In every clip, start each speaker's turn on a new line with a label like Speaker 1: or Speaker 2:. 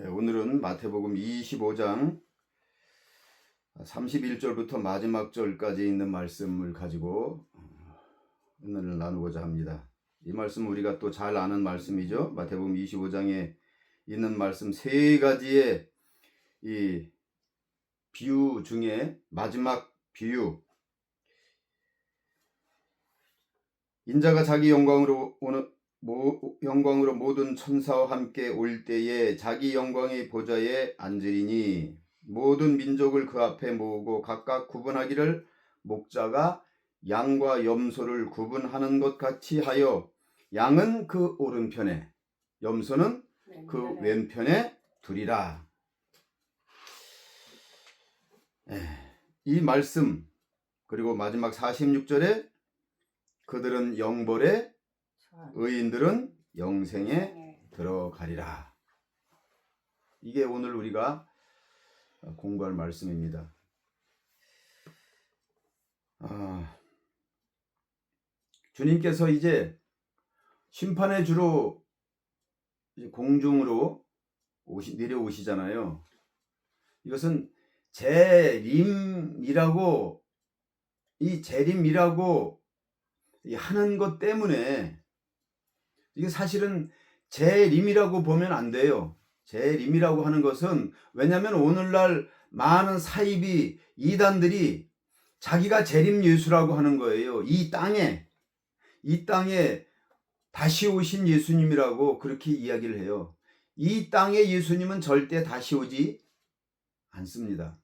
Speaker 1: 오늘은 마태복음 25장 31절부터 마지막 절까지 있는 말씀을 가지고 오늘 나누고자 합니다. 이 말씀 우리가 또 잘 아는 말씀이죠. 마태복음 25장에 있는 말씀 세 가지의 이 비유 중에 마지막 비유, 인자가 자기 영광으로 모든 천사와 함께 올 때에 자기 영광의 보좌에 앉으리니 모든 민족을 그 앞에 모으고 각각 구분하기를 목자가 양과 염소를 구분하는 것 같이 하여 양은 그 오른편에 염소는 그 왼편에 두리라. 이 말씀 그리고 마지막 46절에 그들은 영벌에 의인들은 영생에 들어가리라. 이게 오늘 우리가 공부할 말씀입니다. 주님께서 이제 심판의 주로 공중으로 내려오시잖아요. 이것은 재림이라고 하는 것 때문에 이게 사실은 재림이라고 보면 안 돼요. 재림이라고 하는 것은 왜냐하면 오늘날 많은 사이비 이단들이 자기가 재림 예수라고 하는 거예요. 이 땅에 다시 오신 예수님이라고 그렇게 이야기를 해요. 이 땅에 예수님은 절대 다시 오지 않습니다.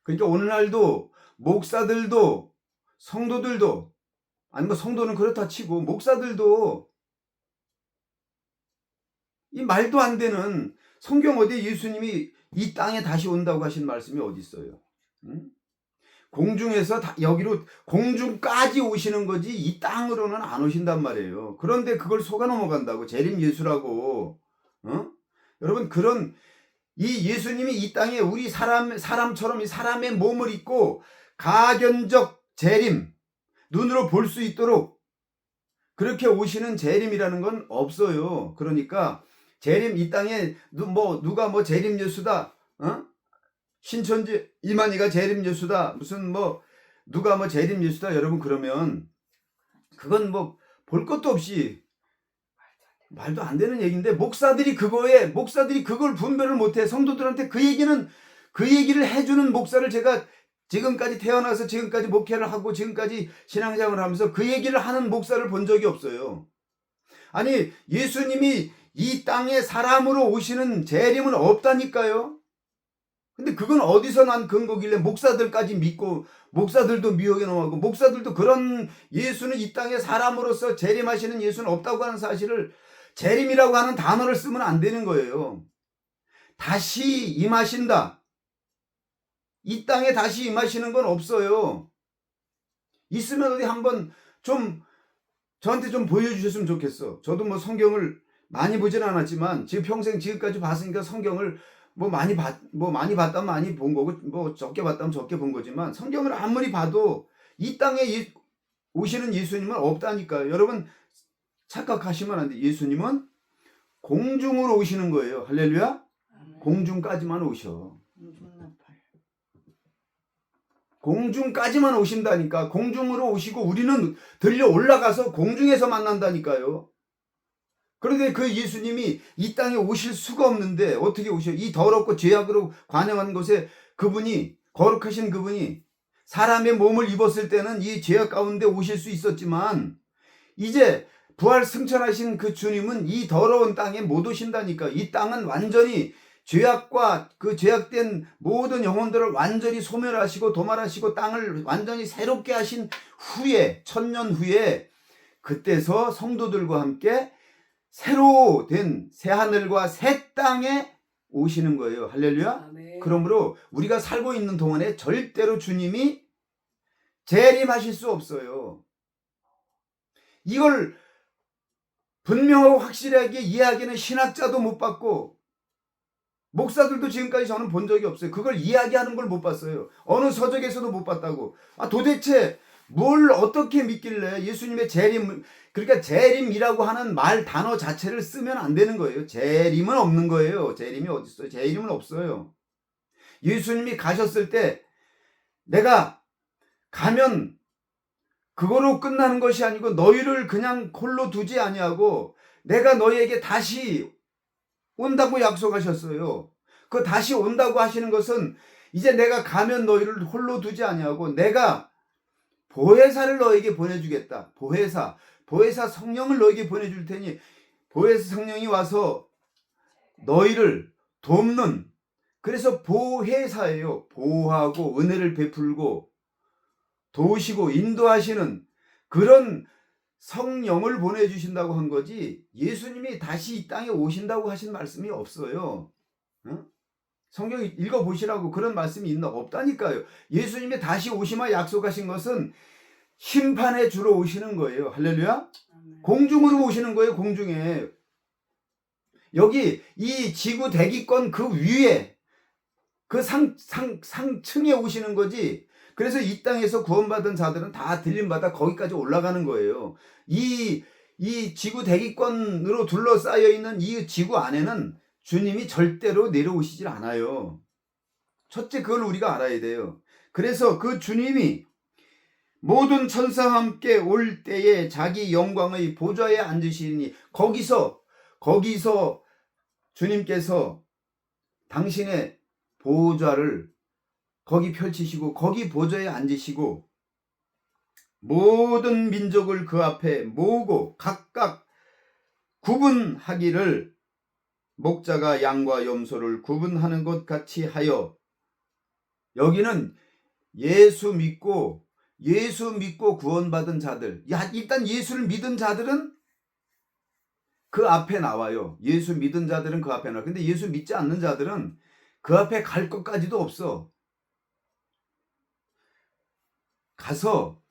Speaker 1: 그러니까 오늘날도 목사들도 성도들도 아니면 성도는 그렇다 치고 목사들도 이 말도 안 되는 성경 어디에 예수님이 이 땅에 다시 온다고 하신 말씀이 어디 있어요? 공중에서 여기로 공중까지 오시는 거지 이 땅으로는 안 오신단 말이에요. 그런데 그걸 속아 넘어간다고 재림 예수라고. 여러분 그런 이 예수님이 이 땅에 우리 사람처럼 이 사람의 몸을 입고 가견적 재림 눈으로 볼 수 있도록 그렇게 오시는 재림이라는 건 없어요. 그러니까 재림 이 땅에 누가 재림 예수다, 신천지 이만희가 재림 예수다, 무슨 누가 재림 예수다, 여러분 그러면 그건 볼 것도 없이 말도 안 되는 얘기인데 목사들이 그걸 분별을 못해. 성도들한테 그 얘기를 해주는 목사를 제가 지금까지 태어나서 지금까지 목회를 하고 지금까지 신앙생활을 하면서 그 얘기를 하는 목사를 본 적이 없어요. 아니 예수님이 이 땅에 사람으로 오시는 재림은 없다니까요. 근데 그건 어디서 난 근거길래 목사들까지 믿고 목사들도 미혹에 넘어가고 목사들도 그런 예수는 이 땅에 사람으로서 재림하시는 예수는 없다고 하는 사실을 재림이라고 하는 단어를 쓰면 안 되는 거예요. 다시 임하신다. 이 땅에 다시 임하시는 건 없어요. 있으면 어디 한번 저한테 좀 보여주셨으면 좋겠어. 저도 성경을 많이 보진 않았지만 지금까지 봤으니까 성경을 많이 봤다면 많이 본 거고 적게 봤다면 적게 본 거지만 성경을 아무리 봐도 이 땅에 오시는 예수님은 없다니까요. 여러분 착각하시면 안 돼. 예수님은 공중으로 오시는 거예요. 할렐루야. 공중까지만 오셔. 공중까지만 오신다니까. 공중으로 오시고 우리는 들려 올라가서 공중에서 만난다니까요. 그런데 그 예수님이 이 땅에 오실 수가 없는데 어떻게 오셔요? 이 더럽고 죄악으로 관영한 곳에 거룩하신 그분이 사람의 몸을 입었을 때는 이 죄악 가운데 오실 수 있었지만 이제 부활 승천하신 그 주님은 이 더러운 땅에 못 오신다니까. 이 땅은 완전히 죄악과 그 죄악된 모든 영혼들을 완전히 소멸하시고 도말하시고 땅을 완전히 새롭게 하신 후에 1000년 후에 그때서 성도들과 함께 새로 된 새하늘과 새 땅에 오시는 거예요. 할렐루야. 아멘. 그러므로 우리가 살고 있는 동안에 절대로 주님이 재림하실 수 없어요. 이걸 분명하고 확실하게 이야기는 신학자도 못 봤고 목사들도 지금까지 저는 본 적이 없어요. 그걸 이야기하는 걸 못 봤어요. 어느 서적에서도 못 봤다고. 도대체 뭘 어떻게 믿길래 예수님의 재림, 그러니까 재림이라고 하는 말 단어 자체를 쓰면 안 되는 거예요. 재림은 없는 거예요. 재림이 어디 있어요? 재림은 없어요. 예수님이 가셨을 때 내가 가면 그거로 끝나는 것이 아니고 너희를 그냥 홀로 두지 아니하고 내가 너희에게 다시 온다고 약속하셨어요. 그 다시 온다고 하시는 것은 이제 내가 가면 너희를 홀로 두지 아니하고 내가 보혜사를 너에게 보내주겠다. 보혜사 성령을 너에게 보내줄 테니 보혜사 성령이 와서 너희를 돕는, 그래서 보혜사예요. 보호하고 은혜를 베풀고 도우시고 인도하시는 그런 성령을 보내주신다고 한 거지 예수님이 다시 이 땅에 오신다고 하신 말씀이 없어요. 응? 성경 읽어보시라고 그런 말씀이 있나? 없다니까요. 예수님이 다시 오시마 약속하신 것은 심판에 주로 오시는 거예요. 할렐루야. 공중으로 오시는 거예요. 공중에. 여기 이 지구 대기권 그 위에 그 상층에 오시는 거지. 그래서 이 땅에서 구원받은 자들은 다 들림받아 거기까지 올라가는 거예요. 이 지구 대기권으로 둘러싸여 있는 이 지구 안에는 주님이 절대로 내려오시질 않아요. 첫째, 그걸 우리가 알아야 돼요. 그래서 그 주님이 모든 천사와 함께 올 때에 자기 영광의 보좌에 앉으시니 거기서 주님께서 당신의 보좌를 거기 펼치시고 거기 보좌에 앉으시고 모든 민족을 그 앞에 모으고 각각 구분하기를 목자가 양과 염소를 구분하는 것 같이 하여, 여기는 예수 믿고 구원받은 자들, 일단 예수를 믿은 자들은 그 앞에 나와요. 예수 믿은 자들은 그 앞에 나와요. 근데 예수 믿지 않는 자들은 그 앞에 갈 것까지도 없어. 가서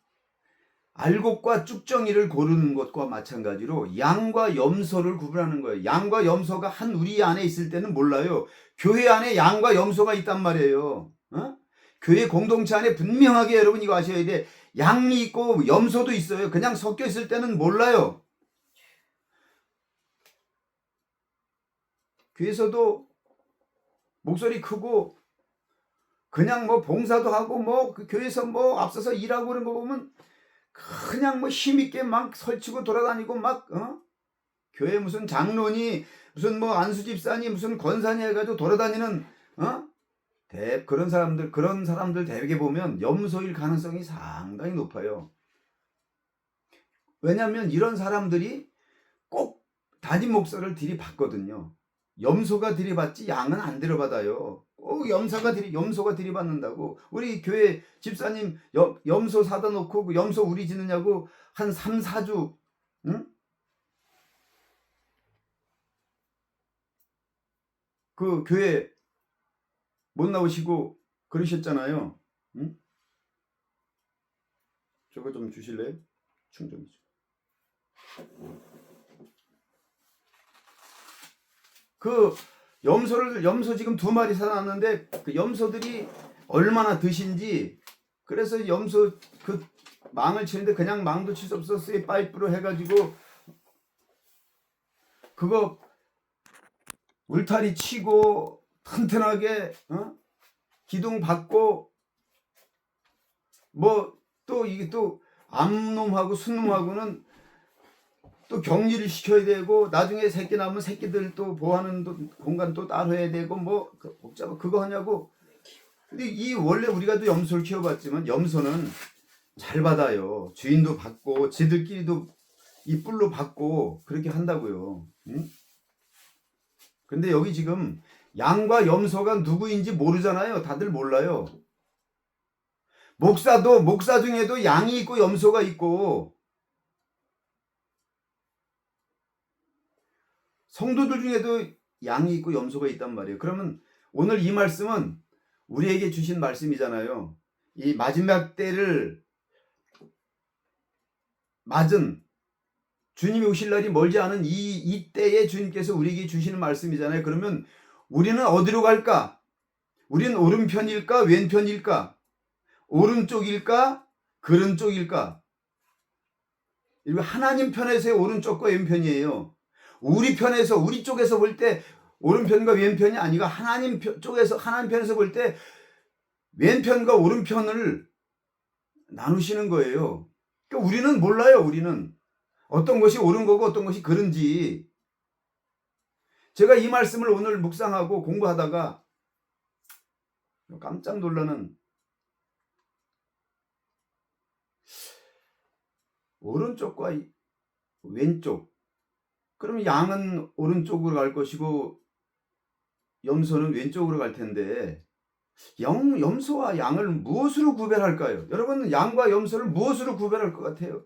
Speaker 1: 알곡과 쭉정이를 고르는 것과 마찬가지로 양과 염소를 구분하는 거예요. 양과 염소가 한 우리 안에 있을 때는 몰라요. 교회 안에 양과 염소가 있단 말이에요. 교회 공동체 안에 분명하게 여러분 이거 아셔야 돼. 양이 있고 염소도 있어요. 그냥 섞여 있을 때는 몰라요. 교회에서도 목소리 크고 그냥 뭐 봉사도 하고 뭐 그 교회에서 뭐 앞서서 일하고 그런 거 보면 그냥 뭐 힘있게 막 설치고 돌아다니고 막 교회 무슨 장로니 무슨 뭐 안수 집사니 무슨 권사니 해가지고 돌아다니는 그런 사람들 대개 보면 염소일 가능성이 상당히 높아요. 왜냐하면 이런 사람들이 꼭 담임 목사를 들이받거든요. 염소가 들이받지 양은 안 들이받아요. 염소가 들이받는다고. 우리 교회 집사님 염소 사다 놓고 그 염소 우리 지느냐고 한 3, 4주 그 교회 못 나오시고 그러셨잖아요. 저거 좀 주실래요? 충전 좀. 그 염소 지금 2마리 사놨는데 그 염소들이 얼마나 드신지, 그래서 염소 그 망을 치는데 그냥 망도 칠 수 없었어요. 파이프로 해가지고 그거 울타리 치고 튼튼하게 기둥 받고 뭐 또 이게 또 암놈하고 순놈하고는 또 격리를 시켜야 되고 나중에 새끼 낳으면 새끼들 또 보호하는 공간 또 따로 해야 되고 뭐 복잡한 그거 하냐고. 근데 이 원래 우리가 또 염소를 키워봤지만 염소는 잘 받아요. 주인도 받고 지들끼리도 이 뿔로 받고 그렇게 한다고요. 근데 여기 지금 양과 염소가 누구인지 모르잖아요. 다들 몰라요. 목사 중에도 양이 있고 염소가 있고 성도들 중에도 양이 있고 염소가 있단 말이에요. 그러면 오늘 이 말씀은 우리에게 주신 말씀이잖아요. 이 마지막 때를 맞은 주님이 오실 날이 멀지 않은 이 때에 주님께서 우리에게 주시는 말씀이잖아요. 그러면 우리는 어디로 갈까? 우리는 오른편일까? 왼편일까? 오른쪽일까? 그런 쪽일까? 이거 하나님 편에서의 오른쪽과 왼편이에요. 우리 편에서, 우리 쪽에서 볼 때 오른편과 왼편이 아니고 하나님 쪽에서, 하나님 편에서 볼 때 왼편과 오른편을 나누시는 거예요. 그러니까 우리는 몰라요. 우리는 어떤 것이 옳은 거고 어떤 것이 그른지. 제가 이 말씀을 오늘 묵상하고 공부하다가 깜짝 놀라는, 오른쪽과 왼쪽, 그러면 양은 오른쪽으로 갈 것이고 염소는 왼쪽으로 갈 텐데 염소와 양을 무엇으로 구별할까요? 여러분, 양과 염소를 무엇으로 구별할 것 같아요?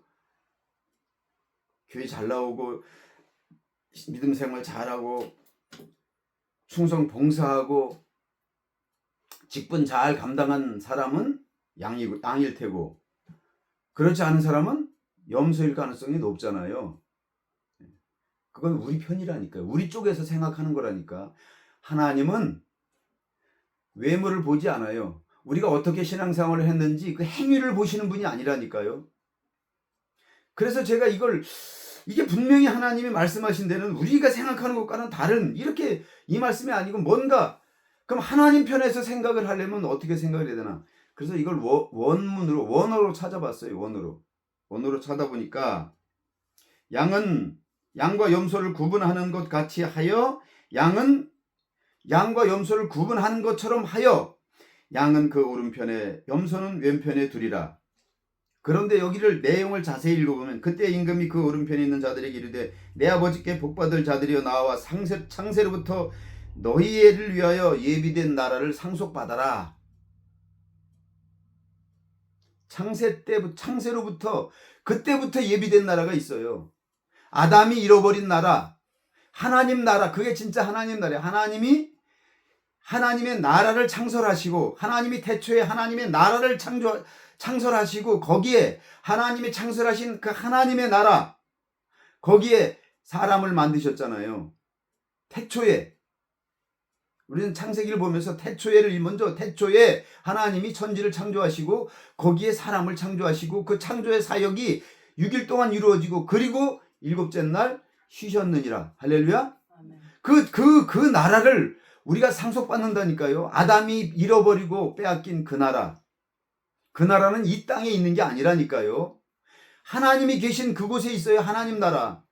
Speaker 1: 교회 잘 나오고 믿음 생활 잘하고 충성 봉사하고 직분 잘 감당한 사람은 양일 테고, 그렇지 않은 사람은 염소일 가능성이 높잖아요. 그건 우리 편이라니까요. 우리 쪽에서 생각하는 거라니까. 하나님은 외모를 보지 않아요. 우리가 어떻게 신앙생활을 했는지 그 행위를 보시는 분이 아니라니까요. 그래서 제가 이게 분명히 하나님이 말씀하신 데는 우리가 생각하는 것과는 다른, 이렇게 이 말씀이 아니고 뭔가, 그럼 하나님 편에서 생각을 하려면 어떻게 생각을 해야 되나? 그래서 이걸 원어로 찾아봤어요. 원어로 찾아보니까 양과 염소를 구분하는 것 같이 하여, 양과 염소를 구분하는 것처럼 하여 양은 그 오른편에 염소는 왼편에 두리라. 그런데 여기를 내용을 자세히 읽어보면, 그때 임금이 그 오른편에 있는 자들에게 이르되 내 아버지께 복받을 자들이여 나와 창세로부터 너희를 위하여 예비된 나라를 상속받아라. 창세로부터, 그때부터 예비된 나라가 있어요. 아담이 잃어버린 나라, 하나님 나라, 그게 진짜 하나님 나라예요. 하나님의 나라를 창설하시고, 하나님이 태초에 하나님의 나라를 창설하시고, 거기에 하나님이 창설하신 그 하나님의 나라, 거기에 사람을 만드셨잖아요. 태초에. 우리는 창세기를 보면서 태초에 하나님이 천지를 창조하시고 거기에 사람을 창조하시고 그 창조의 사역이 6일 동안 이루어지고, 그리고 일곱째 날 쉬셨느니라. 할렐루야. 그 나라를 우리가 상속받는다니까요. 아담이 잃어버리고 빼앗긴 그 나라. 그 나라는 이 땅에 있는 게 아니라니까요. 하나님이 계신 그곳에 있어요. 하나님 나라.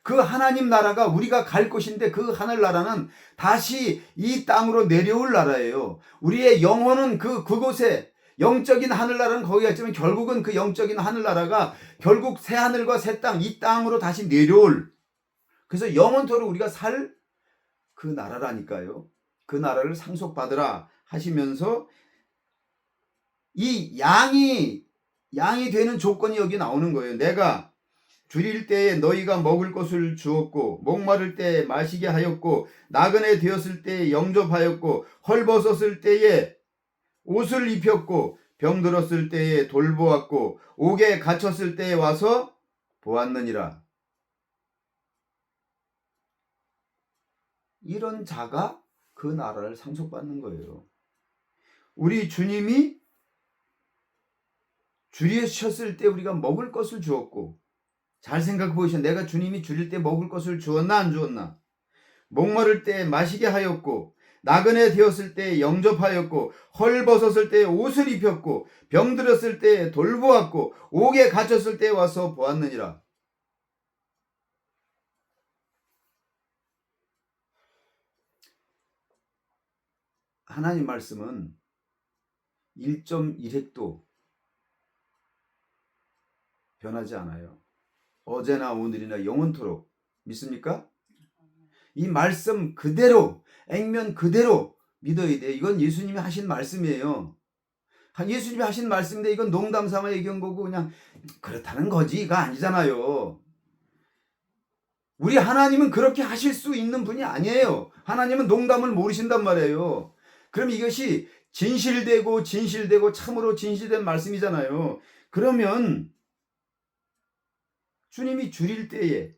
Speaker 1: 그 하나님 나라가 우리가 갈 곳인데, 그 하늘나라는 다시 이 땅으로 내려올 나라예요. 우리의 영혼은 그곳에, 영적인 하늘나라는 거기가 있지만 결국은 그 영적인 하늘나라가 결국 새 하늘과 새 땅, 이 땅으로 다시 내려올, 그래서 영원토록 우리가 살 그 나라라니까요. 그 나라를 상속받으라 하시면서 이 양이 되는 조건이 여기 나오는 거예요. 내가 줄일 때에 너희가 먹을 것을 주었고, 목마를 때에 마시게 하였고, 나그네 되었을 때에 영접하였고, 헐벗었을 때에 옷을 입혔고, 병들었을 때에 돌보았고, 옥에 갇혔을 때에 와서 보았느니라. 이런 자가 그 나라를 상속받는 거예요. 우리 주님이 줄이셨을 때 우리가 먹을 것을 주었고, 잘 생각해 보시죠. 내가 주님이 줄일 때 먹을 것을 주었나 안 주었나? 목마를 때 마시게 하였고, 나그네 되었을 때 영접하였고, 헐벗었을 때 옷을 입혔고, 병들었을 때 돌보았고, 옥에 갇혔을 때 와서 보았느니라. 하나님 말씀은 1.1획도 변하지 않아요. 어제나 오늘이나 영원토록. 믿습니까? 이 말씀 그대로, 액면 그대로 믿어야 돼. 이건 예수님이 하신 말씀이에요. 예수님이 하신 말씀인데 이건 농담 삼아 얘기한 거고 그냥 그렇다는 거지가 아니잖아요. 우리 하나님은 그렇게 하실 수 있는 분이 아니에요. 하나님은 농담을 모르신단 말이에요. 그럼 이것이 진실되고 참으로 진실된 말씀이잖아요. 그러면 주님이 줄일 때에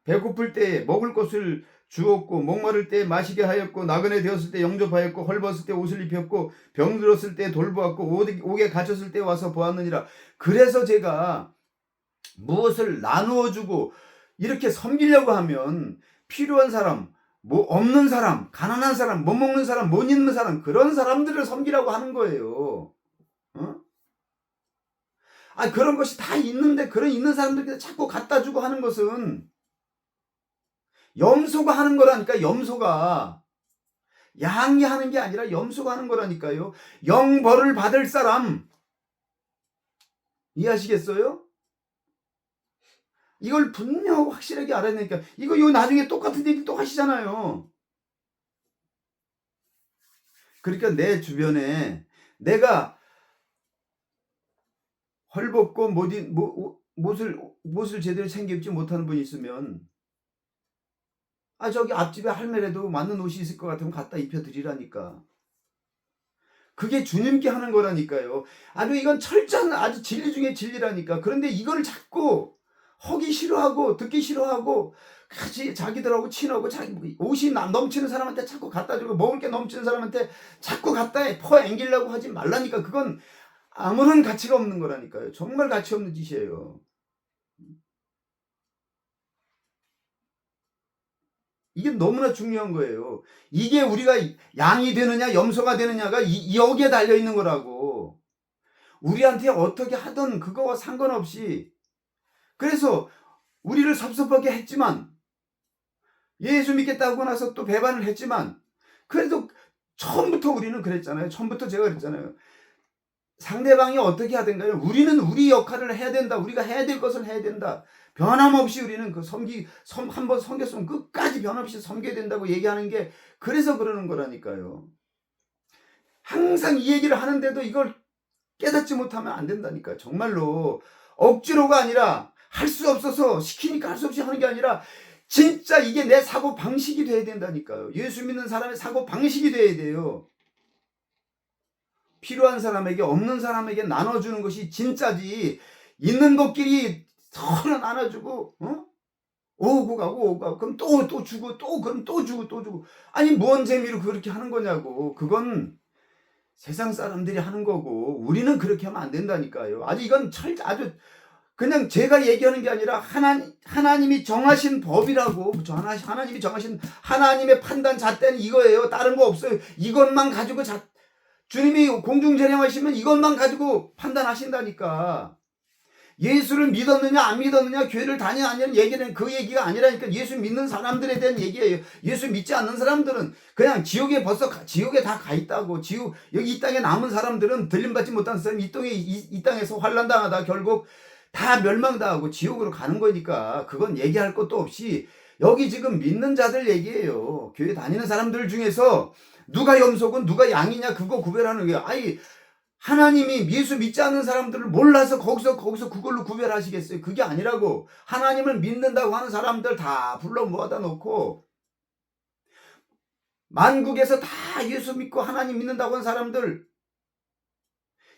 Speaker 1: 배고플 때에 먹을 것을 주었고 목마를 때에 마시게 하였고 나그네 되었을 때 영접하였고 헐벗을 때 옷을 입혔고 병들었을 때 돌보았고 옥에 갇혔을 때 와서 보았느니라. 그래서 제가 무엇을 나누어 주고 이렇게 섬기려고 하면 필요한 사람, 뭐 없는 사람, 가난한 사람, 못 먹는 사람, 못 입는 사람, 그런 사람들을 섬기라고 하는 거예요. 어? 그런 것이 다 있는데 그런 있는 사람들께 자꾸 갖다 주고 하는 것은 염소가 하는 거라니까. 염소가 양이 하는 게 아니라 염소가 하는 거라니까요. 영벌을 받을 사람 이해하시겠어요? 이걸 분명 확실하게 알아야 되니까. 이거 나중에 똑같은 얘기 또 하시잖아요. 그러니까 내 주변에 내가 헐벗고 못을 제대로 챙겨 입지 못하는 분이 있으면 저기 앞집에 할매라도 맞는 옷이 있을 것 같으면 갖다 입혀드리라니까. 그게 주님께 하는 거라니까요. 이건 철저한 아주 진리 중에 진리라니까. 그런데 이걸 자꾸 하기 싫어하고 듣기 싫어하고 같이 자기들하고 친하고 자기 옷이 넘치는 사람한테 자꾸 갖다 주고 먹을 게 넘치는 사람한테 자꾸 갖다 퍼앵기려고 하지 말라니까. 그건 아무런 가치가 없는 거라니까요. 정말 가치 없는 짓이에요. 이게 너무나 중요한 거예요. 이게 우리가 양이 되느냐 염소가 되느냐가 여기에 달려있는 거라고. 우리한테 어떻게 하든 그거와 상관없이. 그래서 우리를 섭섭하게 했지만 예수 믿겠다고 나서 또 배반을 했지만 그래도 처음부터 우리는 그랬잖아요. 처음부터 제가 그랬잖아요. 상대방이 어떻게 하든가요. 우리는 우리 역할을 해야 된다. 우리가 해야 될 것을 해야 된다. 변함없이 우리는 한번 섬겼으면 끝까지 변함없이 섬겨야 된다고 얘기하는 게 그래서 그러는 거라니까요. 항상 이 얘기를 하는데도 이걸 깨닫지 못하면 안 된다니까요. 정말로 억지로가 아니라 할 수 없어서 시키니까 할 수 없이 하는 게 아니라 진짜 이게 내 사고 방식이 돼야 된다니까요. 예수 믿는 사람의 사고 방식이 돼야 돼요. 필요한 사람에게 없는 사람에게 나눠주는 것이 진짜지. 있는 것끼리 서로 나눠주고 오고 가고 그럼 또 주고 그럼 또 주고 뭔 재미로 그렇게 하는 거냐고. 그건 세상 사람들이 하는 거고 우리는 그렇게 하면 안 된다니까요. 이건 아주 그냥 제가 얘기하는 게 아니라 하나님이 정하신 법이라고. 하나님이 정하신 하나님의 판단 잣대는 이거예요. 다른 거 없어요. 이것만 가지고 주님이 공중재령하시면 이것만 가지고 판단하신다니까. 예수를 믿었느냐 안 믿었느냐 교회를 다니느냐는 얘기는 그 얘기가 아니라니까. 예수 믿는 사람들에 대한 얘기예요. 예수 믿지 않는 사람들은 그냥 지옥에 다 가 있다고. 여기 이 땅에 남은 사람들은 들림받지 못한 사람 이 땅에서 환난당하다 결국 다 멸망당하고 지옥으로 가는 거니까 그건 얘기할 것도 없이 여기 지금 믿는 자들 얘기예요. 교회 다니는 사람들 중에서 누가 염소고 누가 양이냐 그거 구별하는 거예요. 하나님이 예수 믿지 않는 사람들을 몰라서 거기서 그걸로 구별하시겠어요? 그게 아니라고. 하나님을 믿는다고 하는 사람들 다 불러 모아다 놓고 만국에서 다 예수 믿고 하나님 믿는다고 하는 사람들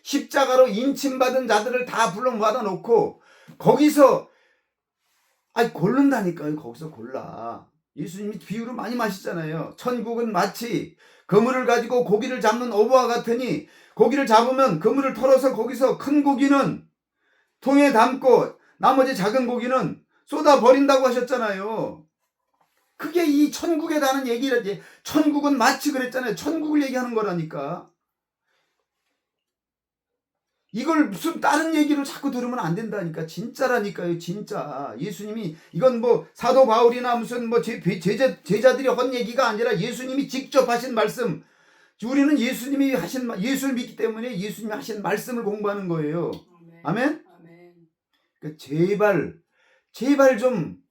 Speaker 1: 십자가로 인침받은 자들을 다 불러 모아다 놓고 거기서 고른다니까요. 거기서 골라. 예수님이 비유로 많이 마시잖아요. 천국은 마치 그물을 가지고 고기를 잡는 어부와 같으니 고기를 잡으면 그물을 털어서 거기서 큰 고기는 통에 담고 나머지 작은 고기는 쏟아 버린다고 하셨잖아요. 그게 이 천국에 다는 얘기라지. 천국은 마치 그랬잖아요. 천국을 얘기하는 거라니까. 이걸 무슨 다른 얘기로 자꾸 들으면 안 된다니까. 진짜라니까요. 진짜. 예수님이 이건 사도 바울이나 무슨 제자들이 한 얘기가 아니라 예수님이 직접 하신 말씀. 우리는 예수님이 예수를 믿기 때문에 예수님이 하신 말씀을 공부하는 거예요. 아멘? 그러니까 제발 좀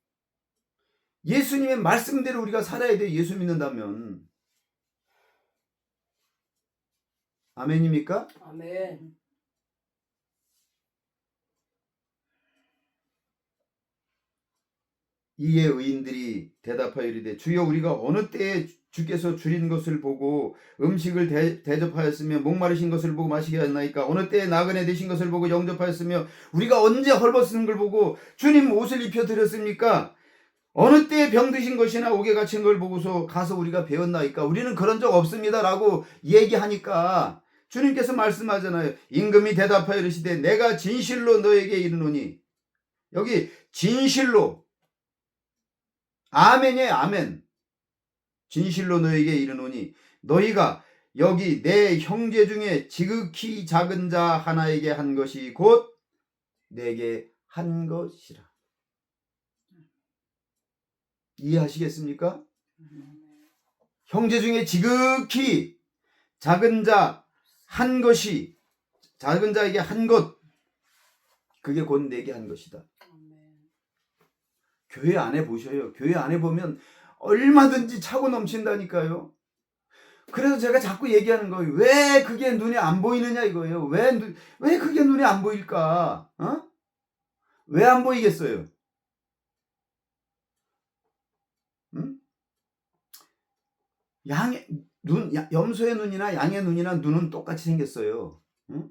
Speaker 1: 예수님의 말씀대로 우리가 살아야 돼요. 예수 믿는다면. 아멘입니까?
Speaker 2: 아멘.
Speaker 1: 이에 의인들이 대답하여 이르되 주여 우리가 어느 때에 주께서 줄인 것을 보고 음식을 대접하였으며 목마르신 것을 보고 마시게 하였나이까? 어느 때에 나그네 되신 것을 보고 영접하였으며 우리가 언제 헐벗은 걸 보고 주님 옷을 입혀 드렸습니까? 어느 때에 병드신 것이나 옥에 갇힌 걸 보고서 가서 우리가 배웠나이까? 우리는 그런 적 없습니다라고 얘기하니까 주님께서 말씀하잖아요. 임금이 대답하여 이르시되 내가 진실로 너에게 이르노니. 여기 진실로, 아멘이에요. 아멘. 진실로 너에게 이르노니 너희가 여기 내 형제 중에 지극히 작은 자 하나에게 한 것이 곧 내게 한 것이라. 이해하시겠습니까? 형제 중에 지극히 작은 자 한 것이, 작은 자에게 한 것, 그게 곧 내게 한 것이다. 교회 안에 보셔요. 교회 안에 보면 얼마든지 차고 넘친다니까요. 그래서 제가 자꾸 얘기하는 거예요. 왜 그게 눈에 안 보이느냐 이거예요. 왜 그게 눈에 안 보일까? 왜 안 보이겠어요? 응? 염소의 눈이나 양의 눈이나 눈은 똑같이 생겼어요. 응?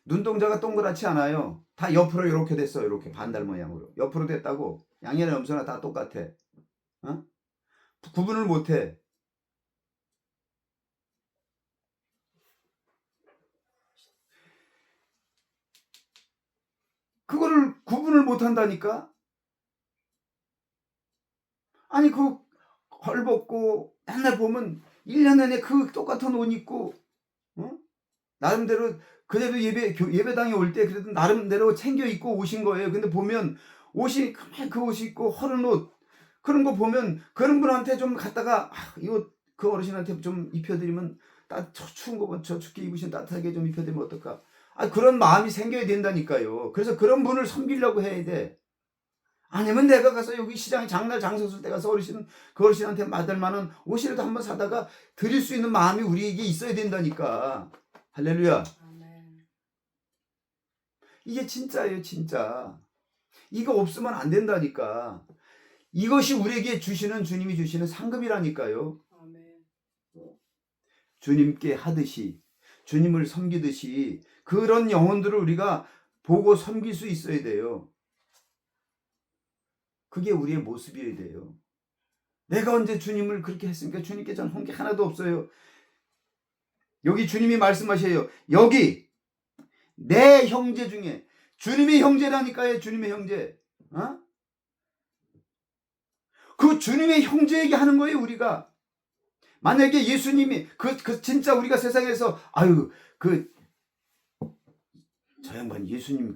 Speaker 1: 눈동자가 동그랗지 않아요. 다 옆으로 이렇게 됐어요. 이렇게 반달 모양으로. 옆으로 됐다고. 양이나 염소나 다 똑같아. 구분을 못해. 그거를 구분을 못한다니까? 아니 그 헐벗고 맨날 보면 1년 내내 그 똑같은 옷 입고 나름대로 그래도 예배당에 올 때 그래도 나름대로 챙겨 입고 오신 거예요. 근데 보면 옷이 그만 그 옷 입고 허른 옷 그런 거 보면 그런 분한테 좀 갖다가 이거 그 어르신한테 좀 입혀드리면 추운 거 저 춥게 입으신 따뜻하게 좀 입혀드리면 어떨까? 그런 마음이 생겨야 된다니까요. 그래서 그런 분을 섬기려고 해야 돼. 아니면 내가 가서 여기 시장에 장날 장서 쓸 때 가서 그 어르신한테 받을 만한 옷이라도 한번 사다가 드릴 수 있는 마음이 우리에게 있어야 된다니까. 할렐루야. 이게 진짜예요, 진짜. 이거 없으면 안 된다니까. 이것이 우리에게 주님이 주시는 상급이라니까요. 주님께 하듯이, 주님을 섬기듯이 그런 영혼들을 우리가 보고 섬길 수 있어야 돼요. 그게 우리의 모습이어야 돼요. 내가 언제 주님을 그렇게 했습니까? 주님께 전 한 게 하나도 없어요. 여기 주님이 말씀하셔요. 여기 내 형제 중에, 주님의 형제라니까요. 주님의 형제. 그 주님의 형제에게 하는 거예요. 우리가 만약에 예수님이 진짜 우리가 세상에서 저 양반 예수님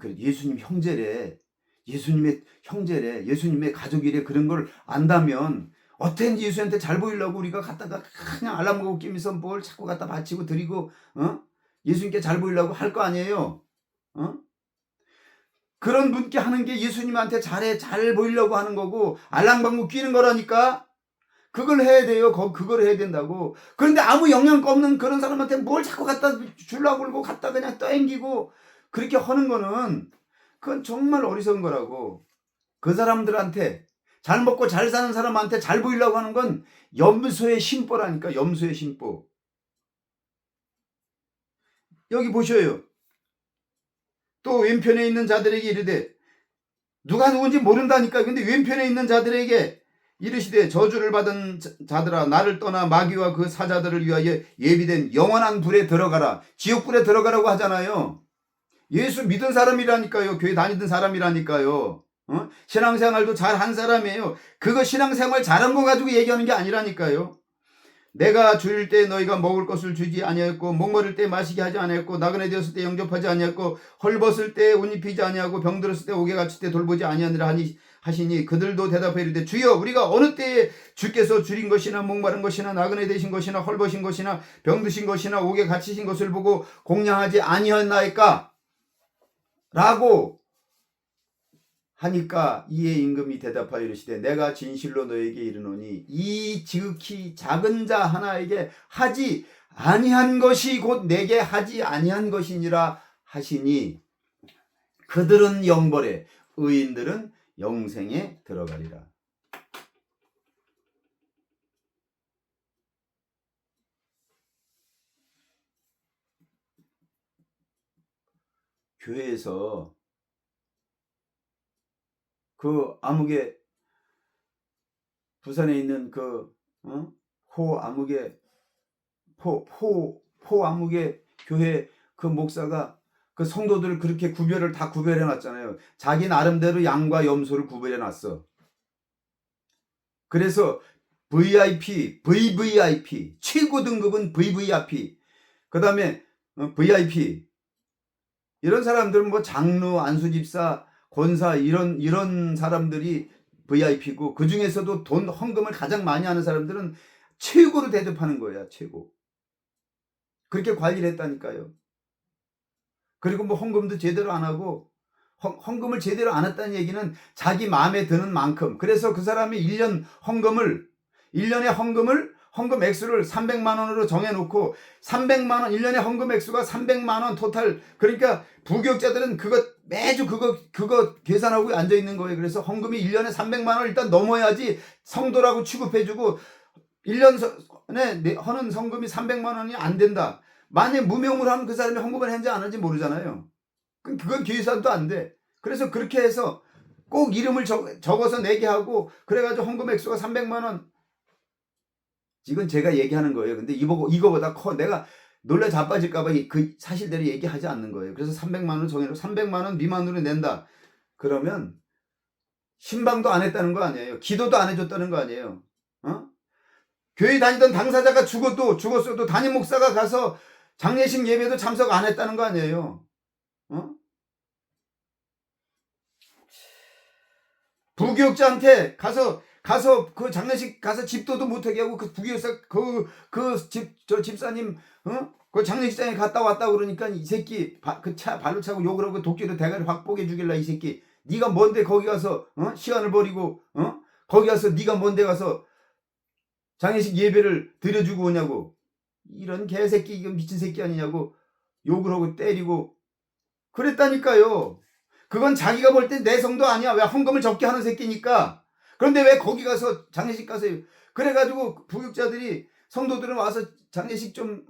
Speaker 1: 형제래, 예수님의 형제래, 예수님의 가족이래, 그런 걸 안다면 어떻게 예수한테 잘 보이려고 우리가 갖다가 그냥 알람먹고 끼면서 뭘 자꾸 갖다 바치고 드리고 예수님께 잘 보이려고 할 거 아니에요. 그런 분께 하는 게 예수님한테 잘 보이려고 하는 거고 알랑방구 끼는 거라니까. 그걸 해야 돼요. 그걸 해야 된다고. 그런데 아무 영향가 없는 그런 사람한테 뭘 자꾸 갖다 주려고 그러고 갖다 그냥 떠앵기고 그렇게 하는 거는 그건 정말 어리석은 거라고. 그 사람들한테, 잘 먹고 잘 사는 사람한테 잘 보이려고 하는 건 염소의 심보라니까. 염소의 심보. 여기 보셔요. 또 왼편에 있는 자들에게 이르되, 누가 누군지 모른다니까. 근데 왼편에 있는 자들에게 이르시되, 저주를 받은 자들아, 나를 떠나 마귀와 그 사자들을 위하여 예비된 영원한 불에 들어가라. 지옥불에 들어가라고 하잖아요. 예수 믿은 사람이라니까요. 교회 다니던 사람이라니까요. 신앙생활도 잘한 사람이에요. 그거 신앙생활 잘한 거 가지고 얘기하는 게 아니라니까요. 내가 줄일 때 너희가 먹을 것을 주지 아니하였고, 목마를 때 마시게 하지 아니하였고, 나그네 되었을 때 영접하지 아니하였고, 헐벗을 때 옷 입히지 아니하고, 병들었을 때 옥에 갇힐 때 돌보지 아니하니라 하시니, 그들도 대답하여 이르되, 주여, 우리가 어느 때에 주께서 줄인 것이나 목마른 것이나 나그네 되신 것이나 헐벗인 것이나 병드신 것이나 옥에 갇히신 것을 보고 공양하지 아니하였나이까? 라고 하니까 이에 임금이 대답하여 이르시되, 내가 진실로 너에게 이르노니 이 지극히 작은 자 하나에게 하지 아니한 것이 곧 내게 하지 아니한 것이니라 하시니, 그들은 영벌에, 의인들은 영생에 들어가리라. 교회에서 그 암흑의 부산에 있는 그 포아무개 포아무개 교회 그 목사가 그 성도들을 그렇게 구별을 다 구별해 놨잖아요. 자기 나름대로 양과 염소를 구별해 놨어. 그래서 VIP, VVIP, 최고 등급은 VVIP, 그 다음에 VIP, 이런 사람들은 뭐 장로, 안수집사, 권사 이런 사람들이 VIP고, 그 중에서도 돈 헌금을 가장 많이 하는 사람들은 최고로 대접하는 거야. 최고. 그렇게 관리를 했다니까요. 그리고 뭐 헌금도 제대로 안 하고, 헌금을 제대로 안 했다는 얘기는 자기 마음에 드는 만큼, 그래서 그 사람이 1년에 헌금 액수를 300만 원으로 정해놓고 300만 원, 1년에 헌금 액수가 300만 원 토탈. 그러니까 부교육자들은 매주 그거 계산하고 앉아 있는 거예요. 그래서 헌금이 1년에 300만 원을 일단 넘어야지 성도라고 취급해주고, 1년에 하는 성금이 300만 원이 안 된다. 만약 무명으로 하면 그 사람이 헌금을 했는지 안 했는지 모르잖아요. 그건 계산도 안 돼. 그래서 그렇게 해서 꼭 이름을 적어서 내게 하고, 그래가지고 헌금 액수가 300만 원. 지금 제가 얘기하는 거예요. 근데 이거보다 커. 내가 놀라 자빠질까봐 그 사실대로 얘기하지 않는 거예요. 그래서 300만 원을 정해놓고 300만 원 미만으로 낸다. 그러면 신방도 안 했다는 거 아니에요. 기도도 안 해줬다는 거 아니에요. 교회 다니던 당사자가 죽었어도 담임 목사가 가서 장례식 예배도 참석 안 했다는 거 아니에요. 부교육자한테 가서 그 장례식 가서 집도도 못하게 하고, 그 부교육자 저 집사님 그 장례식장에 갔다 왔다 그러니까 이 새끼 그 차 발로 차고 욕을 하고 도끼로 대가리 확 뽀개 죽일라. 이 새끼 네가 뭔데 거기 가서 시간을 버리고 거기 가서 네가 뭔데 가서 장례식 예배를 드려주고 오냐고. 이런 개새끼, 이거 미친 새끼 아니냐고 욕을 하고 때리고 그랬다니까요. 그건 자기가 볼 때 내 성도 아니야. 왜 헌금을 적게 하는 새끼니까. 그런데 왜 거기 가서 장례식 가서, 그래가지고 부육자들이, 성도들은 와서 장례식 좀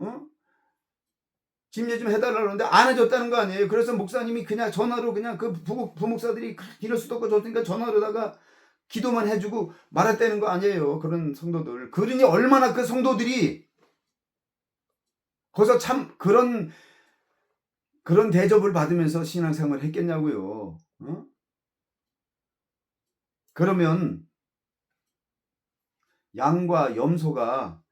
Speaker 1: 집례 좀 해달라고 하는데 안 해줬다는 거 아니에요. 그래서 목사님이 그냥 전화로, 그냥 그 부목사들이 이럴 수도 없고 좋으니까 전화로다가 기도만 해주고 말았다는 거 아니에요. 그런 성도들. 그러니 얼마나 그 성도들이 거기서 참 그런 대접을 받으면서 신앙생활을 했겠냐고요. 그러면 양과 염소가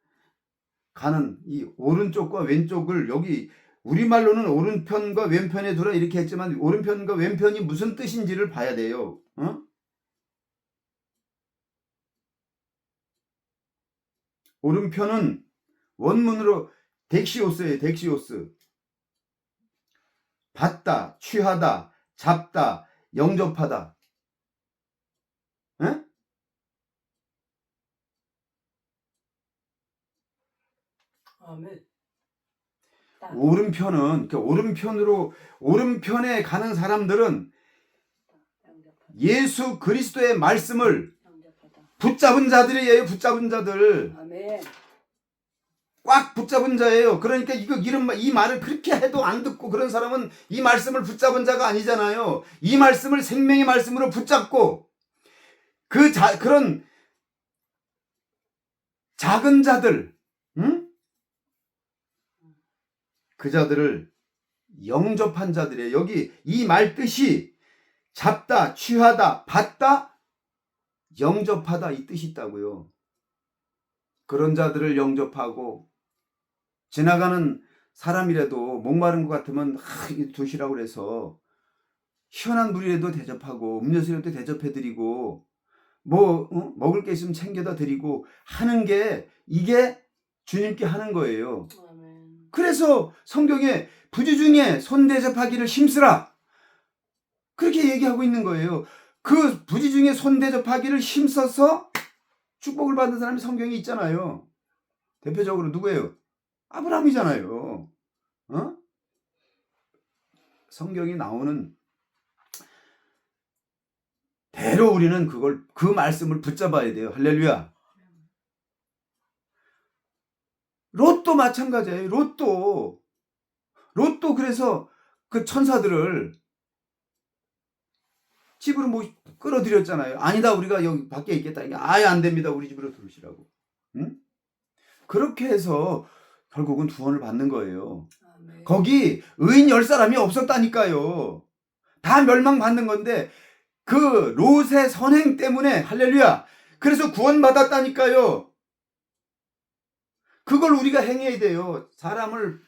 Speaker 1: 가는 이 오른쪽과 왼쪽을, 여기 우리말로는 오른편과 왼편에 두라 이렇게 했지만, 오른편과 왼편이 무슨 뜻인지를 봐야 돼요. 오른편은 원문으로 덱시오스예요. 덱시오스. 받다, 취하다, 잡다, 영접하다. 에?
Speaker 2: 아멘.
Speaker 1: 오른편은, 오른편에 가는 사람들은 예수 그리스도의 말씀을 붙잡은 자들이에요. 붙잡은 자들.
Speaker 2: 아멘.
Speaker 1: 꽉 붙잡은 자예요. 그러니까 이 말을 그렇게 해도 안 듣고 그런 사람은 이 말씀을 붙잡은 자가 아니잖아요. 이 말씀을 생명의 말씀으로 붙잡고, 그런 작은 자들, 그 자들을 영접한 자들이에요. 여기 이 말 뜻이 잡다, 취하다, 받다, 영접하다, 이 뜻이 있다고요. 그런 자들을 영접하고, 지나가는 사람이라도 목마른 것 같으면 두시라고 그래서 시원한 물이라도 대접하고, 음료수라도 대접해드리고, 먹을 게 있으면 챙겨다 드리고 하는 게, 이게 주님께 하는 거예요.
Speaker 2: 아멘.
Speaker 1: 그래서 성경에 부지중에 손 대접하기를 힘쓰라, 그렇게 얘기하고 있는 거예요. 그 부지중에 손 대접하기를 힘써서 축복을 받은 사람이 성경에 있잖아요. 대표적으로 누구예요? 아브라함이잖아요. 성경이 나오는 대로 우리는 그 말씀을 붙잡아야 돼요. 할렐루야. 롯도 마찬가지예요. 롯도 그래서 그 천사들을 집으로 끌어들였잖아요. 아니다, 우리가 여기 밖에 있겠다. 이게 아예 안 됩니다. 우리 집으로 들어오시라고. 응? 그렇게 해서 결국은 구원을 받는 거예요.
Speaker 2: 아멘.
Speaker 1: 거기 의인 10사람이 없었다니까요. 다 멸망받는 건데 그 롯의 선행 때문에 할렐루야. 그래서 구원받았다니까요. 그걸 우리가 행해야 돼요. 사람을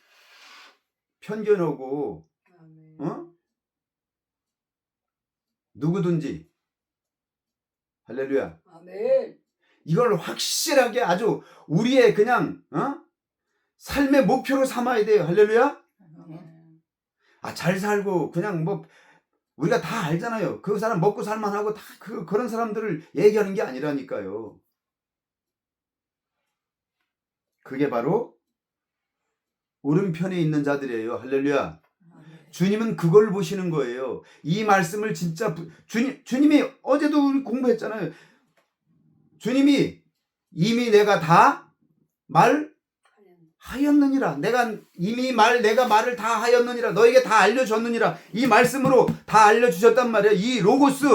Speaker 1: 편견하고
Speaker 2: 아멘.
Speaker 1: 누구든지 할렐루야.
Speaker 2: 아멘.
Speaker 1: 이걸 확실하게 아주 우리의 그냥 삶의 목표로 삼아야 돼요. 할렐루야.
Speaker 2: 아멘.
Speaker 1: 잘 살고 그냥 우리가 다 알잖아요. 그 사람 먹고 살만하고 다 그런 사람들을 얘기하는 게 아니라니까요. 그게 바로 오른편에 있는 자들이에요. 할렐루야.
Speaker 2: 아멘.
Speaker 1: 주님은 그걸 보시는 거예요. 이 말씀을 진짜 주님이 어제도 우리 공부했잖아요. 주님이 이미 내가 다 말하였느니라. 내가 말을 다 하였느니라. 너에게 다 알려줬느니라. 이 말씀으로 다 알려주셨단 말이에요. 이 로고스,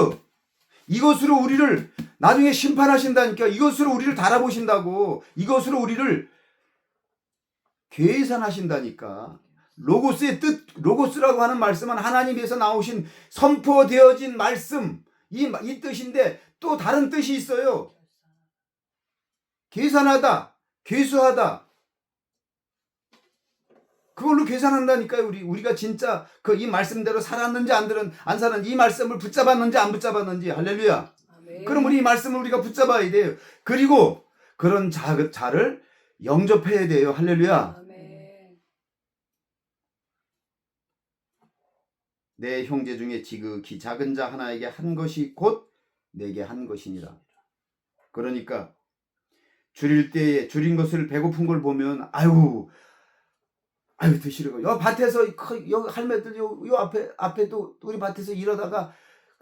Speaker 1: 이것으로 우리를 나중에 심판하신다니까. 이것으로 우리를 달아보신다고. 이것으로 우리를 계산하신다니까. 로고스의 뜻, 로고스라고 하는 말씀은 하나님에서 나오신 선포되어진 말씀, 이 뜻인데 또 다른 뜻이 있어요. 계산하다, 계수하다. 그걸로 계산한다니까요. 우리가 진짜 이 말씀대로 살았는지 안 살았는지, 이 말씀을 붙잡았는지 안 붙잡았는지. 할렐루야.
Speaker 2: 아멘.
Speaker 1: 그럼 우리 이 말씀을 우리가 붙잡아야 돼요. 그리고 그런 자를 영접해야 돼요. 할렐루야.
Speaker 2: 아멘.
Speaker 1: 내 형제 중에 지극히 작은 자 하나에게 한 것이 곧 내게 한 것이니라. 그러니까 줄일 때에 줄인 것을 배고픈 걸 보면 아유 드시라고. 요 밭에서 요 할매들 요 앞에도 우리 밭에서 일하다가